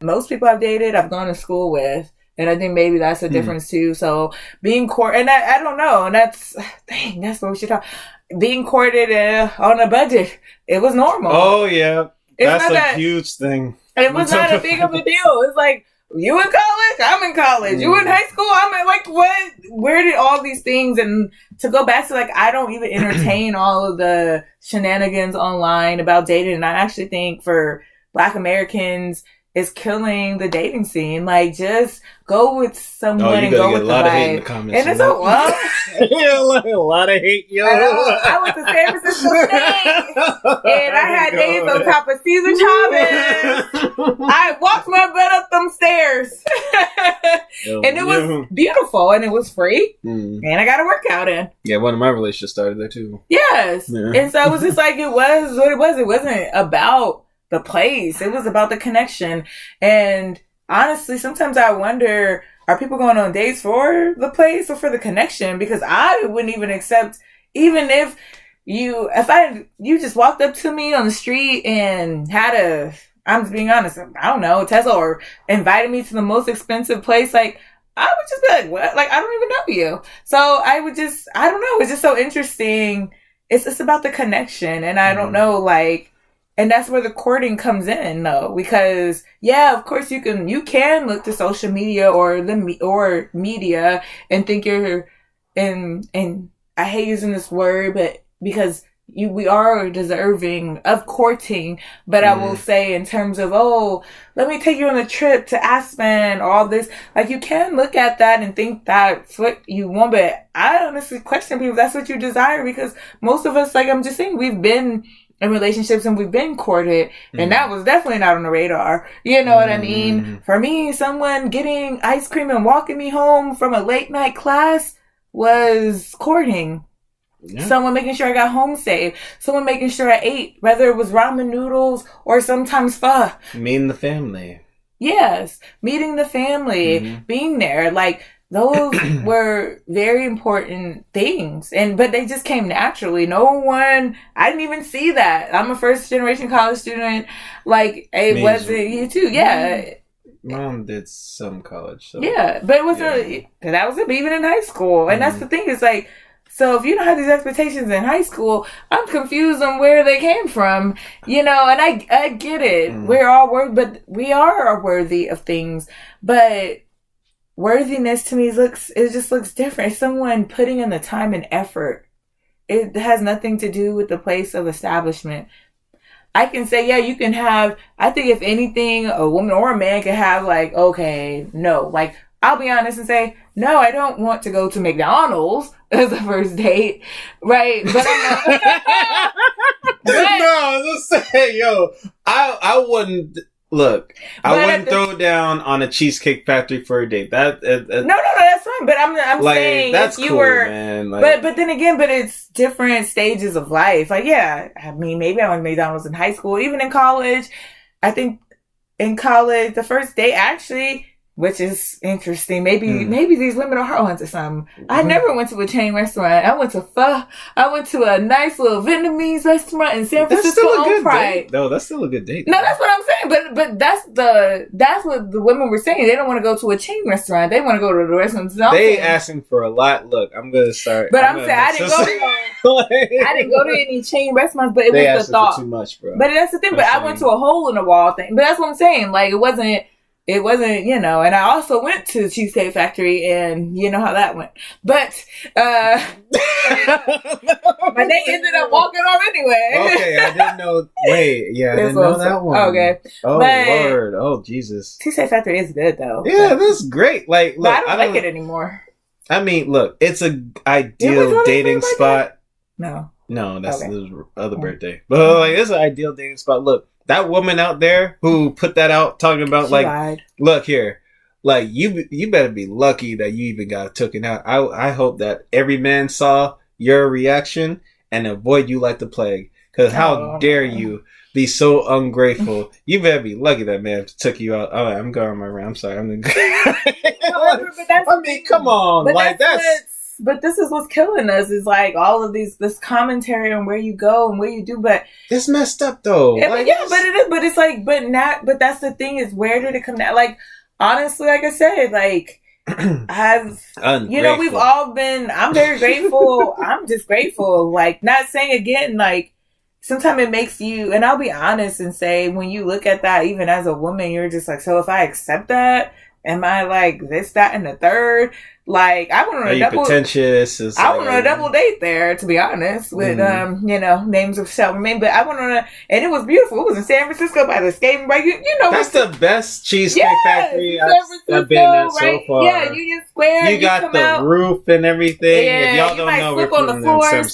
most people I've dated, I've gone to school with. And I think maybe that's a difference too. So being courted, and I don't know, and that's what we should talk. Being courted on a budget, it was normal. Oh yeah, that's a huge thing. It was not a big of a deal. It's like, you in college, I'm in college. You in high school, I'm in, like, what? Where did all these things, and to go back to, like, I don't even entertain all of the shenanigans online about dating. And I actually think for Black Americans, it's killing the dating scene. Like, just go with someone and go with the vibe. And it's a lot. A lot of hate, yo. I went to San Francisco State, and I had days on top of Cesar Chavez. I walked my butt up them stairs, and it was beautiful, and it was free, and I got a workout in. Yeah, one of my relationships started there too. Yes, and so it was just like, it was what it was. It wasn't about the place. It was about the connection. And honestly, sometimes I wonder, are people going on dates for the place or for the connection? Because I wouldn't even accept, even if you just walked up to me on the street and I'm just being honest, I don't know, Tesla, or invited me to the most expensive place, like, I would just be like, what? Like, I don't even know you. So I don't know. It's just so interesting. It's just about the connection. And I don't know, like, and that's where the courting comes in, though, because of course you can look to social media or media and think you're and I hate using this word, but because we are deserving of courting, but I will say, in terms of, let me take you on a trip to Aspen, or all this, like, you can look at that and think that's what you want, but I honestly question people if that's what you desire, because most of us, like I'm just saying, we've been in relationships and we've been courted, and that was definitely not on the radar. You know what I mean? For me, someone getting ice cream and walking me home from a late night class was courting. Yeah. Someone making sure I got home safe. Someone making sure I ate, whether it was ramen noodles or sometimes pho. Meeting the family. Yes, meeting the family, being there, like, those were very important things, but they just came naturally. I didn't even see that. I'm a first generation college student. Like, it wasn't you too. Yeah. Mom did some college. So. Yeah, but it wasn't, that was it, even in high school. And that's the thing, is like, so if you don't have these expectations in high school, I'm confused on where they came from, and I get it. We're all we are worthy of things, but worthiness to me just looks different. It's someone putting in the time and effort. It has nothing to do with the place of establishment. I can say, you can have, I think if anything, a woman or a man can have, like, okay, no, like, I'll be honest and say, no, I don't want to go to McDonald's as a first date, right? But I'm not. No, just say, I wouldn't. Look, I wouldn't throw down on a Cheesecake Factory for a date. No, that's fine. But I'm like, saying, that's if you cool, were, man. Like, but then again, it's different stages of life. Like, I mean, maybe I went to McDonald's in high school, even in college. I think in college, the first date actually, which is interesting. Maybe these women are heart hunters or something. I never went to a chain restaurant. I went to pho. I went to a nice little Vietnamese restaurant in San Francisco on Pride. No, that's still a good date. No, that's what I'm saying. But that's what the women were saying. They don't want to go to a chain restaurant. They want to go to the restaurant. They asking for a lot. Look, I'm gonna start. But I'm saying I didn't go to any chain restaurants. But it was the thought. For too much, bro. But that's the thing. But I went to a hole in the wall thing. But that's what I'm saying. Like, it wasn't, and I also went to Cheesecake Factory, and you know how that went. But they ended up walking off anyway. Okay, I didn't know. Wait, I didn't know that one. Okay. Oh, Lord. Oh, Jesus. Cheesecake Factory is good, though. Yeah, that's great. Like, look, but I don't like it anymore. I mean, look, it's an ideal dating spot. No, that's his other birthday. But like, it's an ideal dating spot. Look. That woman out there who put that out, talking about, like, lied. Look here, like, you better be lucky that you even got taken out. I hope that every man saw your reaction and avoid you like the plague. Because how dare you be so ungrateful? You better be lucky that man took you out. Oh, I'm going my round. I'm sorry. I mean, come on, like, that's this is what's killing us is like all of this commentary on where you go and where you do, but it's messed up though. But it is, but it's like, but that's the thing is where did it come down? Like, honestly, like I said, like, we've all been, I'm very grateful. I'm just grateful. Like, not saying again, like, sometimes it makes you, and I'll be honest and say, when you look at that, even as a woman, you're just like, so if I accept that, am I like this, that, and the third? Like, I went on a double date there, to be honest, with names of Shelby Maine. But I went on and it was beautiful. It was in San Francisco by the skating rink. That's the best cheesecake factory I've been at so far. Yeah, Union Square. You got the roof and everything. Yeah, if y'all don't know, slip on the floors.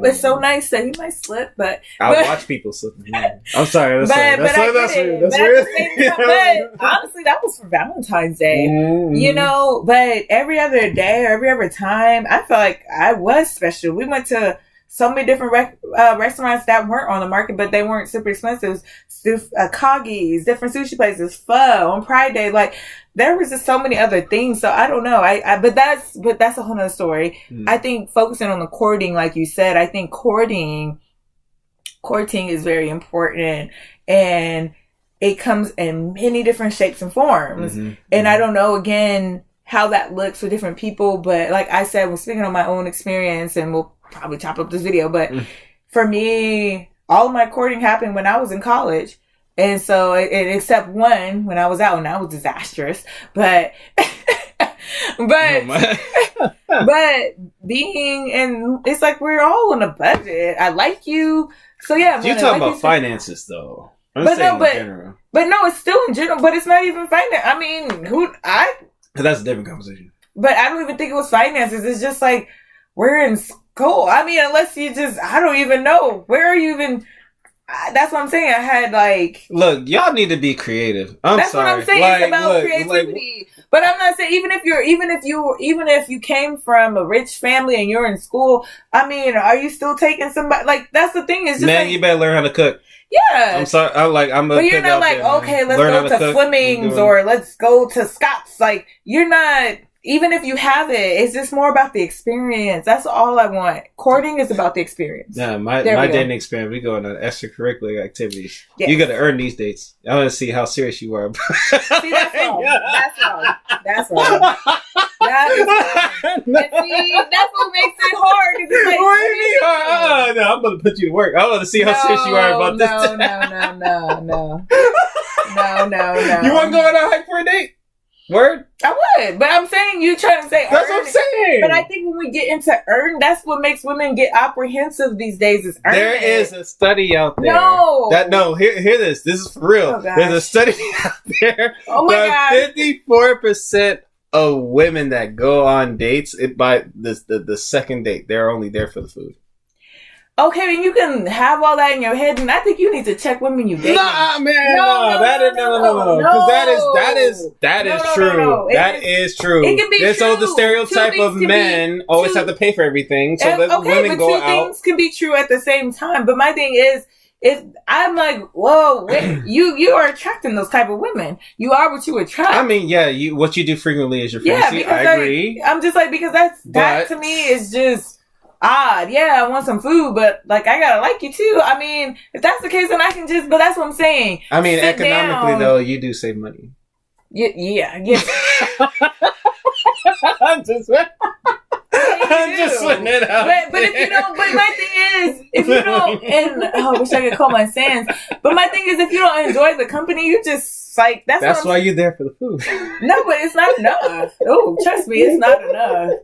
It's so nice that you might slip, but I watch people slip. I'm sorry. That's weird. But honestly, that was for Valentine's Day. Mm-hmm. But every other day or every other time, I felt like I was special. We went to so many different restaurants that weren't on the market, but they weren't super expensive. Kagis, different sushi places, pho on Pride Day. Like, there was just so many other things. So I don't know. But that's a whole nother story. I think focusing on the courting, like you said, I think courting is very important, and it comes in many different shapes and forms. And I don't know, again, how that looks for different people, but like I said, we're speaking on my own experience, and we'll probably chop up this video, but for me, all of my courting happened when I was in college, and so except one when I was out, and that was disastrous, but being, and it's like we're all on a budget. I like you, so yeah. You're talking about finances though. But no, it's still in general, but it's not even finance. I mean, that's a different conversation. But I don't even think it was finances. It's just like, we're in school. I mean, unless you just, I don't even know. Where are you even? That's what I'm saying. I had like... Look, y'all need to be creative. That's sorry. What I'm saying. It's about creativity. But I'm not saying, even if you came from a rich family and you're in school, I mean, are you still taking somebody? Like, that's the thing. Is just man, you better learn how to cook. Yeah. I'm sorry. But you're not like, okay, let's go to Fleming's or let's go to Scott's. Like, you're not, even if you have it, it's just more about the experience. That's all I want. Courting is about the experience. Yeah, my dating experience, we go on extracurricular activities. Yes. You got to earn these dates. I want to see how serious you are. See, that's wrong. That's wrong. That is wrong. See, that's what makes it hard. It's like, what do you mean? No, I'm going to put you to work. I want to see how serious you are about this. No. You want to go on a hike for a date? Word? I would, but I'm saying you trying to say that's what I'm saying. But I think when we get into earn, that's what makes women get apprehensive these days. Is earning. There is a study out there. Hear this. This is for real. Oh, there's a study out there. Oh my God. 54% of women that go on dates, by the second date, they're only there for the food. Okay, and you can have all that in your head, and I think you need to check women you date. Nah, man, no. Because that is true. That is true. It can be true. So the stereotype of men always have to pay for everything, so that women go out. Two things can be true at the same time. But my thing is, if I'm like, whoa, wait, you are attracting those type of women. You are what you attract. I mean, yeah, what you do frequently is your fantasy. I agree. I'm just like, because that to me is just odd. Yeah, I want some food, but like, I gotta like you too. I mean, if that's the case, then I can just, but that's what I'm saying. I mean, economically though, you do save money. Yeah. I'm just letting it out. But if you don't, but my thing is, if you don't, and I wish I could call my sands, but my thing is, if you don't enjoy the company, you just like, that's why you're there for the food. No, but it's not enough. Oh, trust me, it's not enough.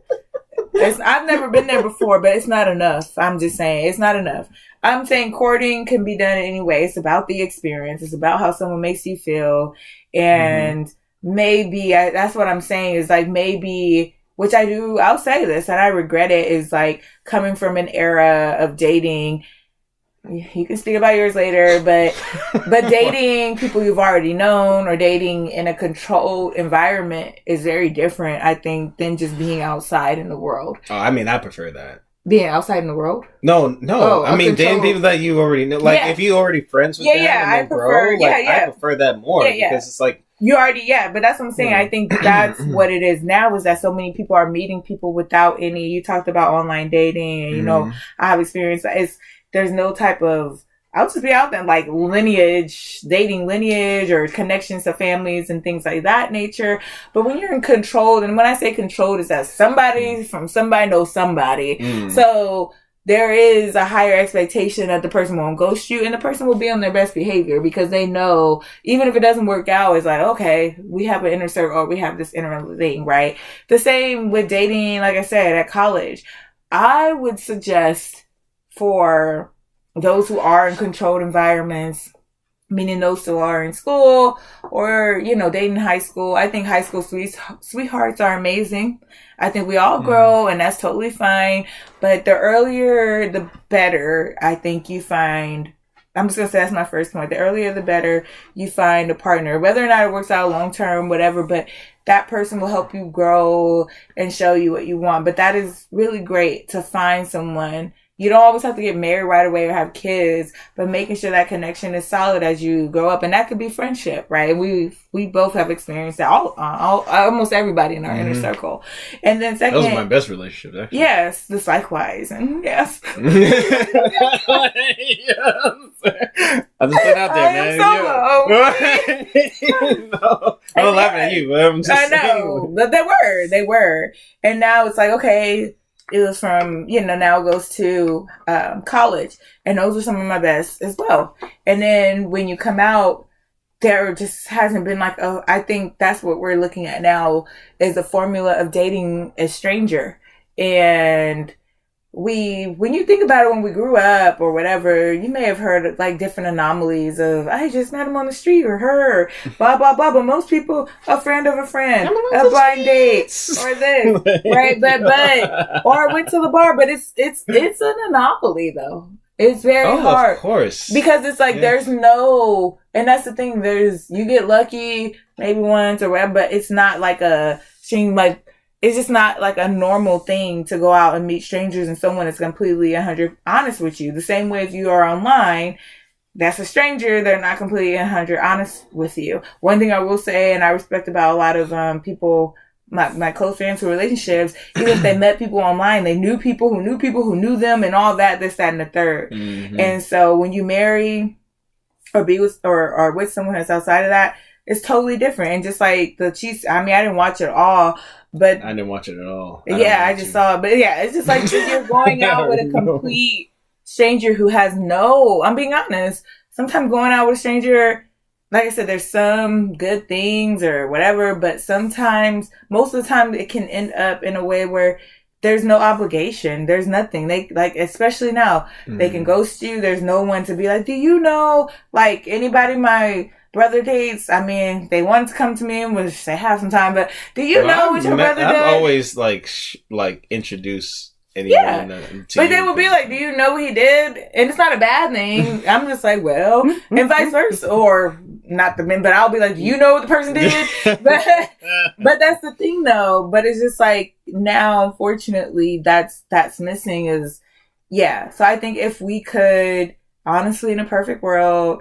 I've never been there before, but it's not enough. I'm just saying, it's not enough. I'm saying courting can be done anyway. It's about the experience. It's about how someone makes you feel. And maybe, that's what I'm saying, is like, maybe, which I'll say this, and I regret it, is like coming from an era of dating. You can speak about yours later, but dating people you've already known or dating in a controlled environment is very different, I think, than just being outside in the world. Oh, I mean, I prefer that. Being outside in the world? No. I mean, dating people that you already know. Like, if you already friends with them and they grow, I prefer that more because it's like, You already, yeah, but that's what I'm saying. I think that's what it is now, is that so many people are meeting people without any, you talked about online dating, and, you know, I have experience. There's no type of, I'll just be out there, like dating lineage or connections to families and things like that nature. But when you're in controlled, and when I say controlled, is that somebody from somebody knows somebody. So there is a higher expectation that the person won't ghost you, and the person will be on their best behavior because they know, even if it doesn't work out, it's like, okay, we have an inner circle, or we have this inner thing, right? The same with dating, like I said, at college. I would suggest for those who are in controlled environments, meaning those who are in school or, you know, dating high school. I think high school sweethearts are amazing. I think we all grow, and that's totally fine. But the earlier, the better, I think you find. I'm just going to say that's my first point. The earlier, the better you find a partner, whether or not it works out long term, whatever. But that person will help you grow and show you what you want. But that is really great to find someone. You don't always have to get married right away or have kids, but making sure that connection is solid as you grow up. And that could be friendship, right? We both have experienced that. Almost everybody in our inner circle. And then second, that was my best relationship, actually. Yes, just likewise. And yes. I'm just putting out there, man. No, I'm not laughing at you, but I'm just saying. I know, but they were. And now it's like, okay, it was from, you know, now it goes to college. And those are some of my best as well. And then when you come out, there just hasn't been like, I think that's what we're looking at now is the formula of dating a stranger. And when you think about it, when we grew up or whatever, you may have heard like different anomalies of, I just met him on the street or her, blah, blah, blah. But most people, a friend of a friend, a blind date or this, right? But, or went to the bar, but it's an anomaly though. It's very hard. Of course. Because it's like, there's no, and that's the thing, you get lucky maybe once or whatever, but it's not like it's just not like a normal thing to go out and meet strangers and someone is completely 100 honest with you. The same way as you are online, that's a stranger. They're not completely 100 honest with you. One thing I will say, and I respect about a lot of people, my close friends with relationships, even if they met people online, they knew people who knew them and all that, this, that, and the third. And so when you marry or be with or with someone that's outside of that, it's totally different. And just like the Chiefs, I mean, I didn't watch it all, but I didn't watch it at all. I just saw it. But yeah, it's just like you're going out with a complete stranger who has I'm being honest, sometimes going out with a stranger, like I said, there's some good things or whatever, but sometimes, most of the time, it can end up in a way where there's no obligation. There's nothing. They, like, especially now, they can ghost you. There's no one to be like, do you know, like, anybody my brother dates? I mean, they wanted to come to me, which they have some time, but do you know what your brother does? I've always, like introduced anyone to but they would be like, do you know what he did? And it's not a bad thing. I'm just like, well, and vice versa. Or not the men, but I'll be like, do you know what the person did? but that's the thing though. But it's just like, now, unfortunately, that's missing is, so I think if we could, honestly, in a perfect world,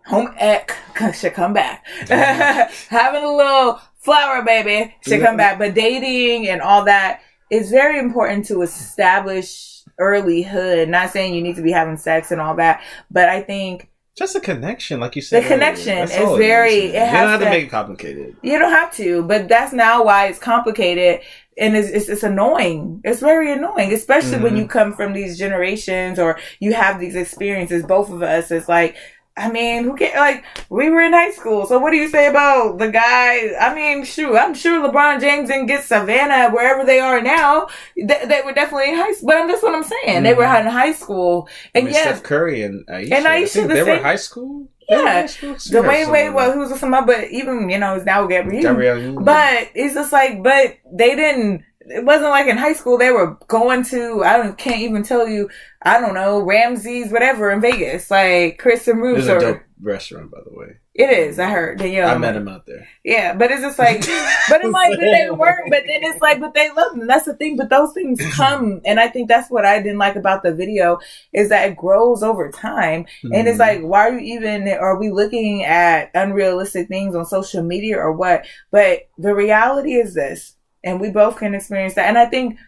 home ec should come back. Having a little flower baby should come back. But dating and all that, it's very important to establish earlyhood. Not saying you need to be having sex and all that, but I think just a connection, like you said. The connection is very. You don't have to make it complicated. You don't have to, but that's now why it's complicated, and it's annoying. It's very annoying, especially when you come from these generations or you have these experiences. Both of us, it's like, I mean, who can, like, we were in high school, so what do you say about the guy? I mean, shoot, I'm sure LeBron James didn't get Savannah wherever they are now. They were definitely in high school, but that's what I'm saying. They were in high school. And Steph Curry and Aisha. They were in high school? Yeah. Dwayne Wade, who was some other, but even, is now Gabrielle. But it's just like, but they didn't it wasn't like in high school they were going to, can't even tell you, I don't know, Ramsey's, whatever, in Vegas. Like, Chris and Ruth. It's a dope restaurant, by the way. It is, I heard. I met him out there. Yeah, but it's just like, but it's like, but they weren't, but then it's like, but they love them. That's the thing, but those things come, and I think that's what I didn't like about the video, is that it grows over time, and it's like, why are we looking at unrealistic things on social media or what? But the reality is this, and we both can experience that, and I think,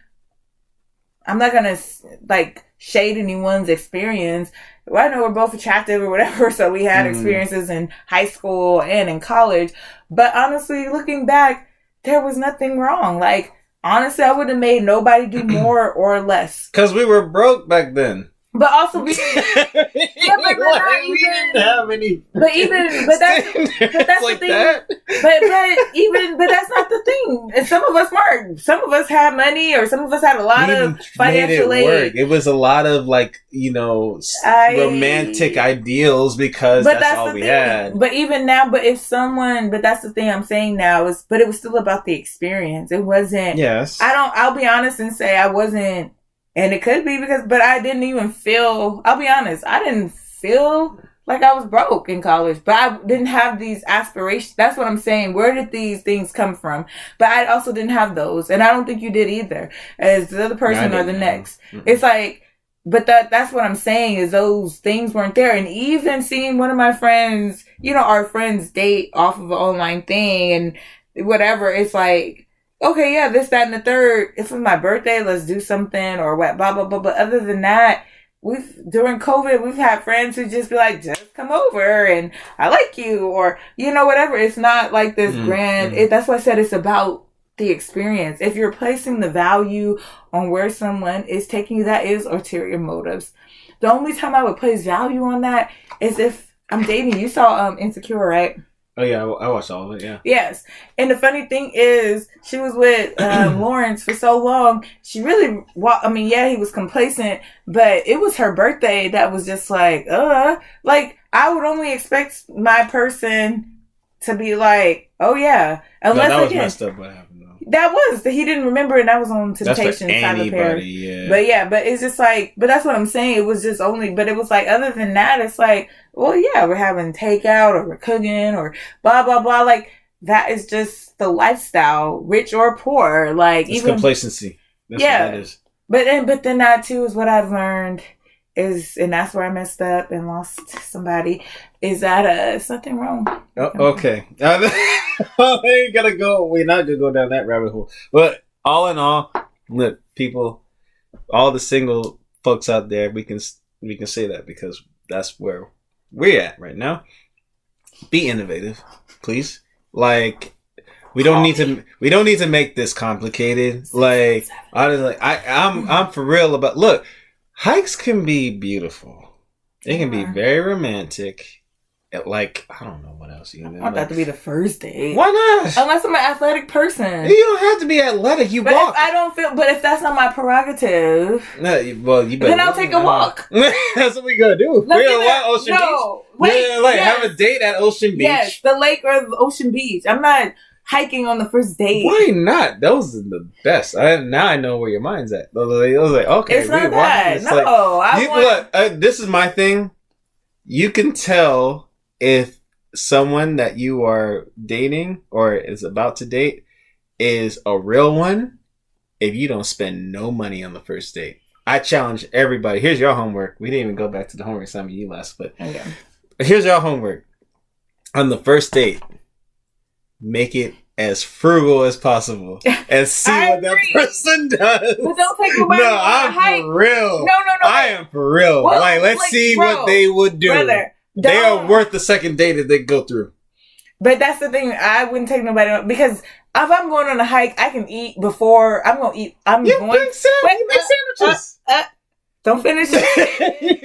I'm not gonna, like, shade anyone's experience. Well, I know we're both attractive or whatever, so we had experiences in high school and in college. But honestly, looking back, there was nothing wrong. Like, honestly, I wouldn't have made nobody do more or less. Because we were broke back then. But also, we didn't have any. But that's like the thing. That? But that's not the thing. And some of us weren't. Some of us had money, or some of us had a lot of financial aid. It was a lot of romantic ideals because that's all we had. But even now, but that's the thing I'm saying now is, but it was still about the experience. It wasn't. Yes. I'll be honest and say I wasn't. And it could be but I didn't even feel, I'll be honest, I didn't feel like I was broke in college, but I didn't have these aspirations. That's what I'm saying. Where did these things come from? But I also didn't have those. And I don't think you did either, as the other person or the next. Mm-hmm. It's like, but that's what I'm saying, is those things weren't there. And even seeing one of my friends, our friends date off of an online thing and whatever, it's like, okay, yeah, this, that, and the third. If it's my birthday, let's do something or what, blah, blah, blah. But other than that, during COVID, we've had friends who just be like, just come over and I like you, or, whatever. It's not like this grand. That's why I said it's about the experience. If you're placing the value on where someone is taking you, that is ulterior motives. The only time I would place value on that is if I'm dating. You saw Insecure, right? Oh, yeah, I watched all of it, yeah. Yes. And the funny thing is, she was with Lawrence for so long. She really, he was complacent, but it was her birthday that was just like, Like, I would only expect my person to be like, oh, yeah. Unless that was messed up what happened, though. That was. He didn't remember, and that was on Temptation. That's for anybody, yeah. But it's just like, but that's what I'm saying. It was just only, but it was like, other than that, it's like, well, yeah, we're having takeout or we're cooking or blah, blah, blah. Like, that is just the lifestyle, rich or poor. Like, it's even complacency. That's what that is. But then that too is what I've learned is, and that's where I messed up and lost somebody, is that it's nothing wrong. Okay. We're not gonna go down that rabbit hole. But all in all, look, people, all the single folks out there, we can say that because that's where we're at right now. Be innovative, please. Like, we don't need to make this complicated. Like, honestly, I'm for real about, look, hikes can be beautiful. They can be very romantic. Like, I don't know what else you can do. I want that to be the first date. Why not? Unless I'm an athletic person. You don't have to be athletic. You walk. But if that's not my prerogative, no, well, you better. Then I'll take a walk. That's what we gotta do. We're gonna walk Ocean Beach. Wait, have a date at Ocean Beach. Yes, the lake or the Ocean Beach. I'm not hiking on the first date. Why not? Those are the best. Now I know where your mind's at. I was like, okay, it's not that. No, this is my thing. You can tell if someone that you are dating or is about to date is a real one if you don't spend no money on the first date. I challenge everybody. Here's your homework. We didn't even go back to the homework assignment you last, but here's your homework. On the first date, make it as frugal as possible and see what that person does. But don't take away I'm for real. No. I am for real. Well, let's see what they would do. Brother, they are worth the second date that they go through. But that's the thing. I wouldn't take nobody on, because if I'm going on a hike, I can eat before I'm going to eat. You make sandwiches. Don't finish it.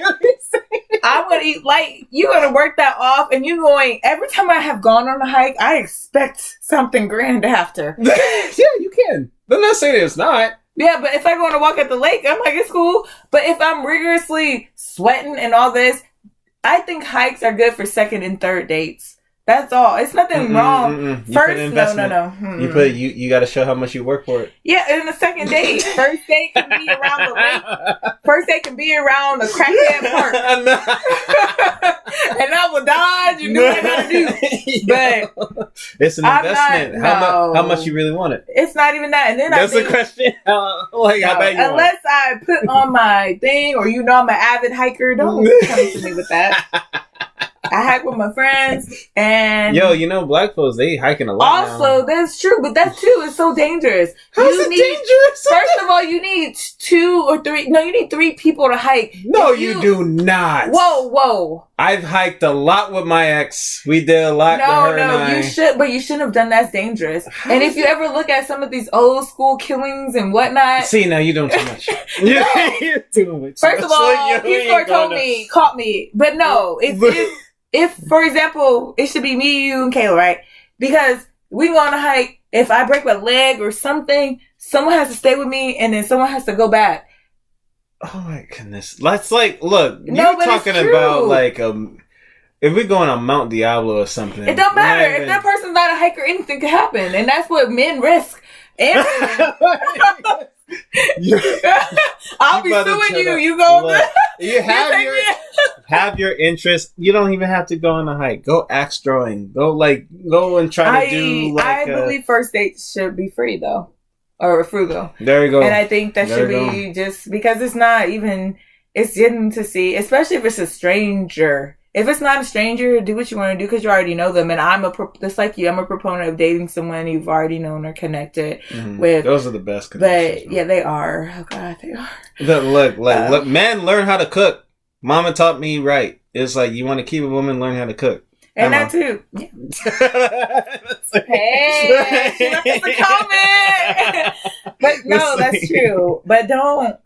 I'm going to eat light. You're going to work that off, and you're going, every time I have gone on a hike, I expect something grand after. Yeah, you can. I'm not saying it's not. Yeah, but if I go on a walk at the lake, I'm like, it's cool. But if I'm rigorously sweating and all this, I think hikes are good for second and third dates. That's all. It's nothing wrong. First, no. You got to show how much you work for it. Yeah, and the second date. First date can be around the lake. First date can be around the crackhead park. And I will dodge and do what I gotta do. But it's an investment. How much you really want it? It's not even that. And then that's the question. How bad you want it? Unless I put on my thing, or I'm an avid hiker, don't come to me with that. I hike with my friends, and black folks, they hiking a lot. Also, that's true, but that too is so dangerous. How's it dangerous? First of all, you need 2 or 3. No, you need 3 people to hike. No, you do not. Whoa! I've hiked a lot with my ex. We did a lot. No, you should, but you shouldn't have done. That's dangerous. And if you ever look at some of these old school killings and whatnot, see, now you're doing too much. You're doing much. First of all, Peace Corps caught me, but no, If, for example, it should be me, you, and Kayla, right? Because we go on a hike. If I break my leg or something, someone has to stay with me, and then someone has to go back. Oh my goodness! That's like, look, you're talking about like if we're going on Mount Diablo or something. It don't matter if that person's not a hiker. Anything could happen, and that's what men risk. And I'll be suing you. You go. You have your interest. You don't even have to go on a hike. Go axe throwing. Go and try to do. I believe first dates should be free though, or frugal. There you go. And I think that should be just because it's not even. It's getting to see, especially if it's a stranger. If it's not a stranger, do what you want to do because you already know them. And just like you, I'm a proponent of dating someone you've already known or connected with. Those are the best connections. But yeah, they are. Oh God, they are. Look, man, learn how to cook. Mama taught me right. It's like you want to keep a woman, learn how to cook. And that too. Yeah. Hey, she left us a comment. But no, that's true. But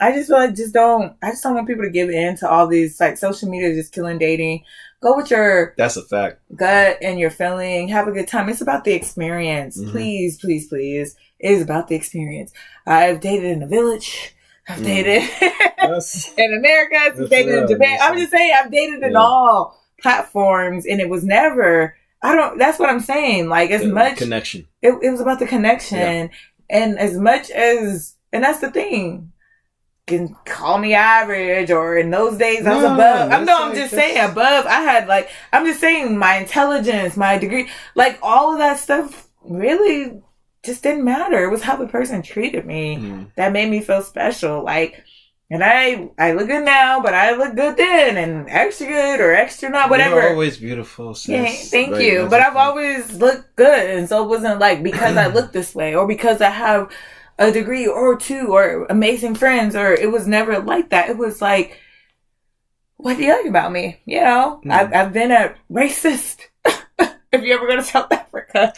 I just feel like I just don't want people to give in to all these like social media just killing dating. Go with your that's a fact gut and your feeling. Have a good time. It's about the experience. Please, please, please. It is about the experience. I've dated in a village. I've dated in America. I've dated in Japan. I'm just saying I've dated in all platforms, and it was never that's what I'm saying, like as much connection, it was about the connection, and as much as, and that's the thing, you can call me average, or in those days I was above. I'm just saying above. I had I'm just saying my intelligence, my degree, like all of that stuff really just didn't matter. It was how the person treated me that made me feel special. And I look good now, but I look good then, and extra good or extra not, whatever. You're always beautiful, sis. Yeah, thank you. But I've always looked good, and so it wasn't because I look this way, or because I have a degree or 2, or amazing friends, or it was never like that. It was like, what do you like about me? I've been a racist. If you ever go to South Africa,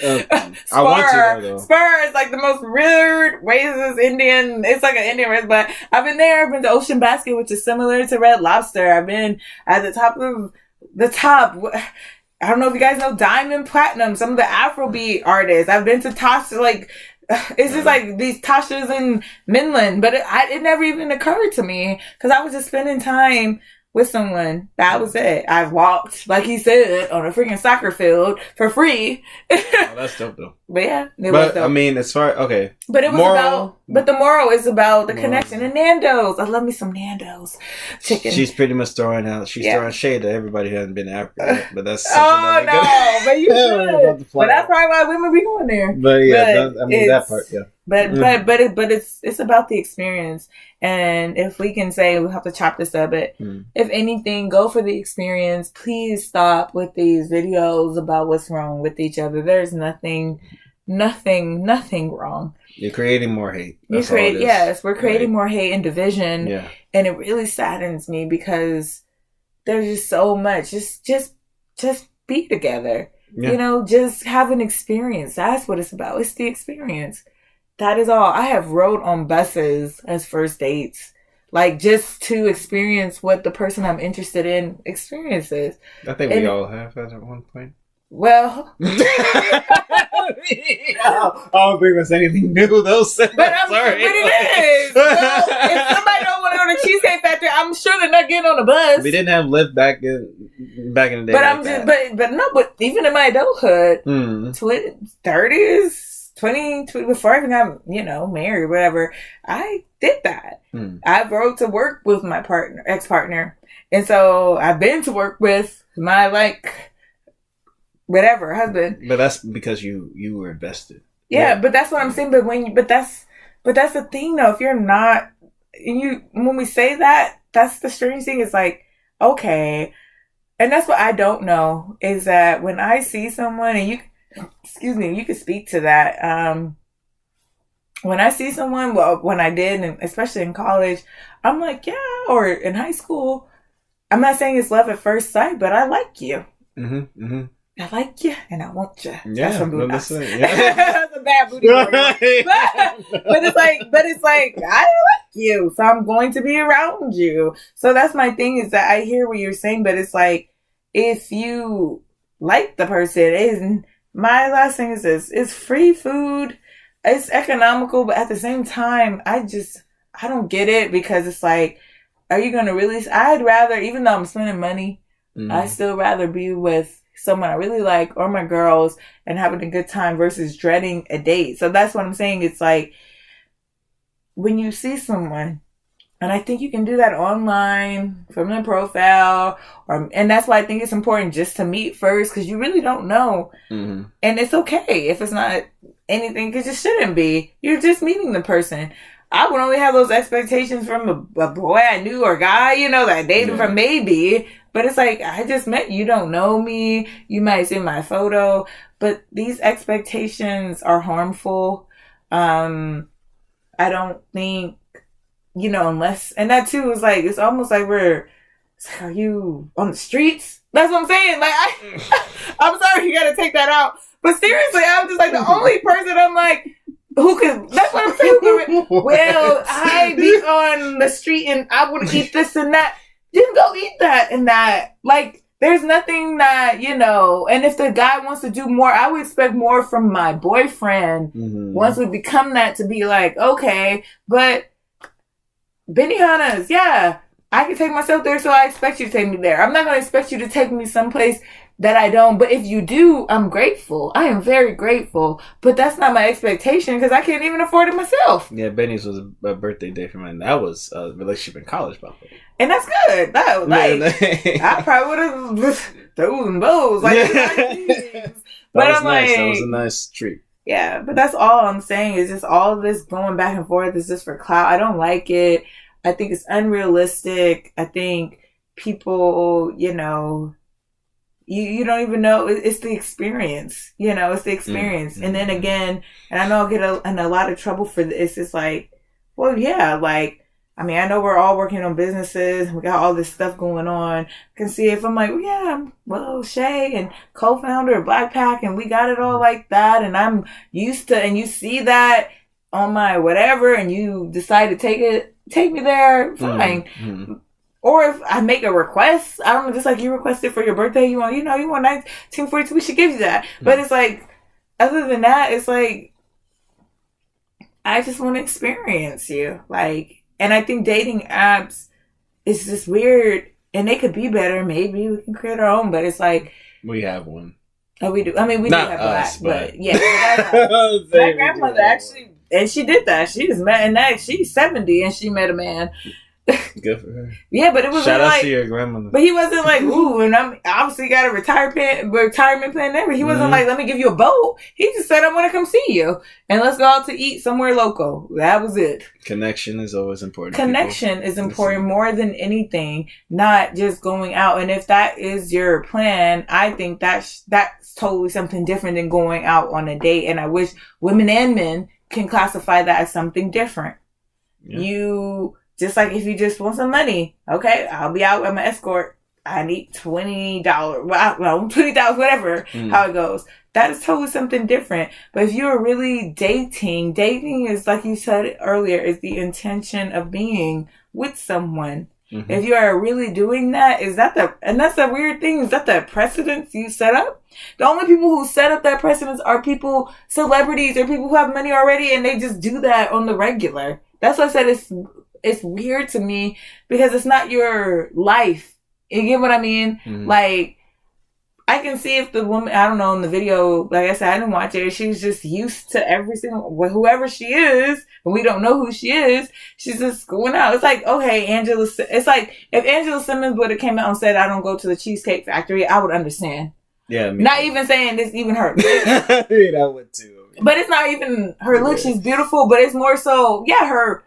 I want to go, though. Spur is like the most weird, racist Indian. It's like an Indian race, but I've been there. I've been to Ocean Basket, which is similar to Red Lobster. I've been at the top of the top. I don't know if you guys know Diamond Platinum, some of the Afrobeat artists. I've been to Tasha, it's just like these Tashas in Midland, but it never even occurred to me because I was just spending time with someone. That was it. I've walked, like he said, on a freaking soccer field for free. Oh, that's dope though. But yeah, it was dope. I mean, as far okay. But it was the moral is about the connection. And Nando's. I love me some Nando's chicken. She's pretty much throwing shade to everybody who hasn't been to Africa yet. But that's but you should. But that's probably why women be going there. But yeah, that part, yeah. But it's about the experience. And if we can say, we'll have to chop this up, but if anything, go for the experience. Please stop with these videos about what's wrong with each other. There's nothing wrong. You're creating more hate. We're creating more hate and division. Yeah. And it really saddens me because there's just so much. Just be together. Yeah. Just have an experience. That's what it's about. It's the experience. That is all. I have rode on buses as first dates, just to experience what the person I'm interested in experiences. I think we all have that at one point. Well, I don't think there's anything new though. But it is. Well, if somebody don't want to go to Cheesecake Factory, I'm sure they're not getting on a bus. We didn't have Lyft back in back in the day. But I'm just, but even in my adulthood, 30s. 20 before I even got, married, whatever, I did that. I rode to work with my ex-partner. And so I've been to work with my, whatever, husband. But that's because you were invested. Yeah, but that's what I'm saying. But that's the thing, though. If you're not, when we say that, that's the strange thing. It's like, okay. And that's what I don't know, is that when I see someone, and you could speak to that. When I see someone, when I did, and especially in college, I'm like, yeah, or in high school, I'm not saying it's love at first sight, but I like you. I like you, and I want you. Yeah, that's from Booty. That's a bad booty. but it's like I like you, so I'm going to be around you. So that's my thing, is that I hear what you're saying, but it's like, if you like the person, my last thing is this: it's free food, it's economical, but at the same time, I don't get it, because it's like, are you going to really? I'd rather, even though I'm spending money, I still rather be with someone I really like, or my girls, and having a good time versus dreading a date. So that's what I'm saying. It's like, when you see someone, and I think you can do that online from the profile, and that's why I think it's important just to meet first, because you really don't know. And it's okay if it's not anything, because it shouldn't be. You're just meeting the person. I would only have those expectations from a boy I knew, or guy, that I dated from, maybe. But it's like, I just met you. Don't know me. You might see my photo. But these expectations are harmful. I don't think, unless... And that, too, is like... It's almost like are you on the streets? That's what I'm saying. Like, I'm sorry, you gotta take that out. But seriously, I'm just like, the only person I'm like... Who could... That's what I'm saying. Well, I be on the street and I would eat this and that. Then go eat that and that. Like, there's nothing that, and if the guy wants to do more, I would expect more from my boyfriend once we become that, to be like, okay, but Benihana's, yeah, I can take myself there, so I expect you to take me there. I'm not going to expect you to take me someplace that I don't, but if you do, I'm grateful. I am very grateful, but that's not my expectation, because I can't even afford it myself. Yeah, Benny's was a birthday day for mine. That was a relationship in college, by the way. And that's good. That was I probably would have those and bows. But I'm like, that was a nice treat. Yeah, but that's all I'm saying, is just all of this going back and forth is just for clout. I don't like it. I think it's unrealistic. I think people, you don't even know. It's the experience, it's the experience. And then again, and I know I'll get in a lot of trouble for this. It's like, well, yeah, I know we're all working on businesses. We got all this stuff going on. I can see if I'm like, well, Shay and co-founder of Blackpack, and we got it all like that. And I'm used to, and you see that on my whatever, and you decide to take me there, fine. Or if I make a request, I don't know, just like you requested for your birthday, you want 1942, we should give you that. But it's like, other than that, it's like, I just want to experience you. And I think dating apps is just weird, and they could be better. Maybe we can create our own, but it's like, we have one. Oh, we do. I mean, we Not do have us, but yeah. My grandmother actually, and she did that. She just met, and now she's 70, and she met a man. Good for her. Yeah, but it was shout out to your grandmother. But he wasn't like, ooh, and I'm obviously got a retirement plan ever. He wasn't like, let me give you a boat. He just said, I want to come see you, and let's go out to eat somewhere local. That was it. Connection is always important. Connection is important more than anything, not just going out. And if that is your plan, I think that's totally something different than going out on a date. And I wish women and men can classify that as something different. Yeah. Just like if you just want some money, okay, I'll be out with my escort. I need $20, $20, whatever, how it goes. That is totally something different. But if you're really dating is, like you said earlier, is the intention of being with someone. If you are really doing that, and that's the weird thing, is that the precedence you set up? The only people who set up that precedence are celebrities or people who have money already, and they just do that on the regular. That's why I said it's weird to me, because it's not your life. You get what I mean? Mm-hmm. Like, I can see if the woman, I don't know, in the video, like I said, I didn't watch it. She's just used to every single, whoever she is, and we don't know who she is, she's just going out. It's like, okay, it's like, if Angela Simmons would have came out and said, I don't go to the Cheesecake Factory, I would understand. Yeah. Not even saying it's even her. That would too. But it's not even her look. She's beautiful, but it's more so, her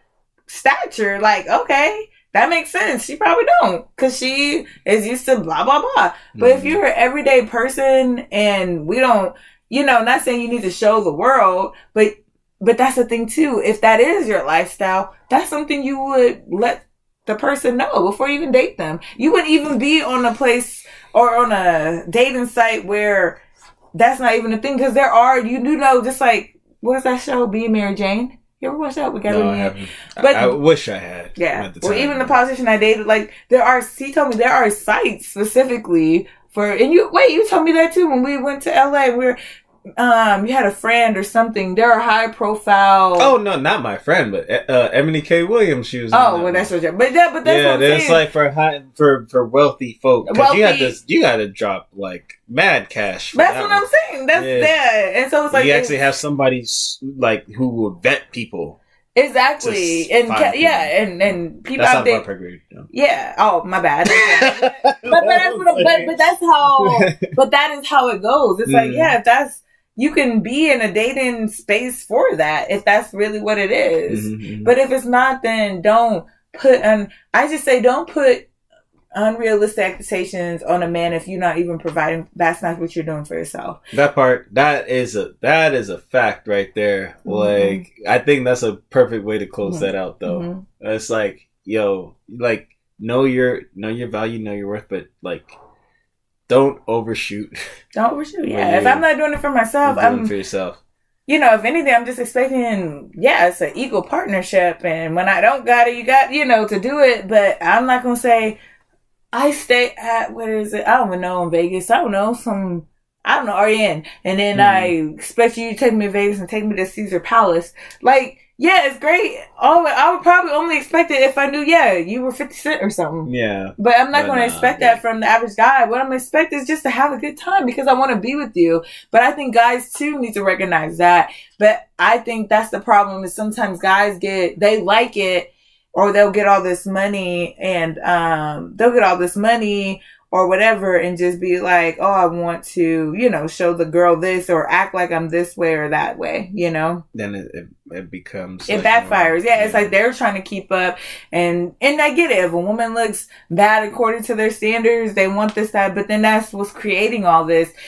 stature. Like, okay, that makes sense. She probably don't, because she is used to blah, blah, blah. But if you're an everyday person and we don't, not saying you need to show the world, but that's the thing too. If that is your lifestyle, that's something you would let the person know before you even date them. You wouldn't even be on a place or on a dating site where that's not even a thing, because there are, just like, what is that show, Being Mary Jane? You ever watch that? No, I haven't. But I wish I had. Yeah. At the time. Well, even the politician I dated, like, he told me there are sites specifically for, and you told me that too when we went to LA. You had a friend or something. There are high profile. Oh no, not my friend, but Emily K. Williams. She was. Well, that's what. But that's what I'm saying. It's like for wealthy folk. Because you got to drop like mad cash. That's what I'm saying. That's and so it's like you actually have somebody like who will vet people. Exactly, and people that's out there. Yeah. Oh, my bad. but that's how. But that is how it goes. It's like, if that's. You can be in a dating space for that if that's really what it is. Mm-hmm. But if it's not, then don't put don't put unrealistic expectations on a man if you're not even providing. That's not what you're doing for yourself. That is a fact right there. Mm-hmm. Like, I think that's a perfect way to close that out though. Mm-hmm. It's like, like know your value, know your worth, but like, don't overshoot. Don't overshoot. Yeah. If I'm not doing it for myself, I'm doing it for yourself. If anything, I'm just expecting, it's an equal partnership. And when I don't got it, you got, to do it. But I'm not going to say, I stay at, where is it? I don't even know, in Vegas. I don't know, RN. And then I expect you to take me to Vegas and take me to Caesar Palace. Like, it's great. I would probably only expect it if I knew, you were 50 Cent or something. Yeah. But I'm not going to expect that from the average guy. What I'm going to expect is just to have a good time because I want to be with you. But I think guys, too, need to recognize that. But I think that's the problem is sometimes guys they like it, or they'll get all this money and or whatever and just be like, oh, I want to, show the girl this or act like I'm this way or that way, Then it becomes... It backfires. It's like they're trying to keep up. And I get it. If a woman looks bad according to their standards, they want this, that. But then that's what's creating all this.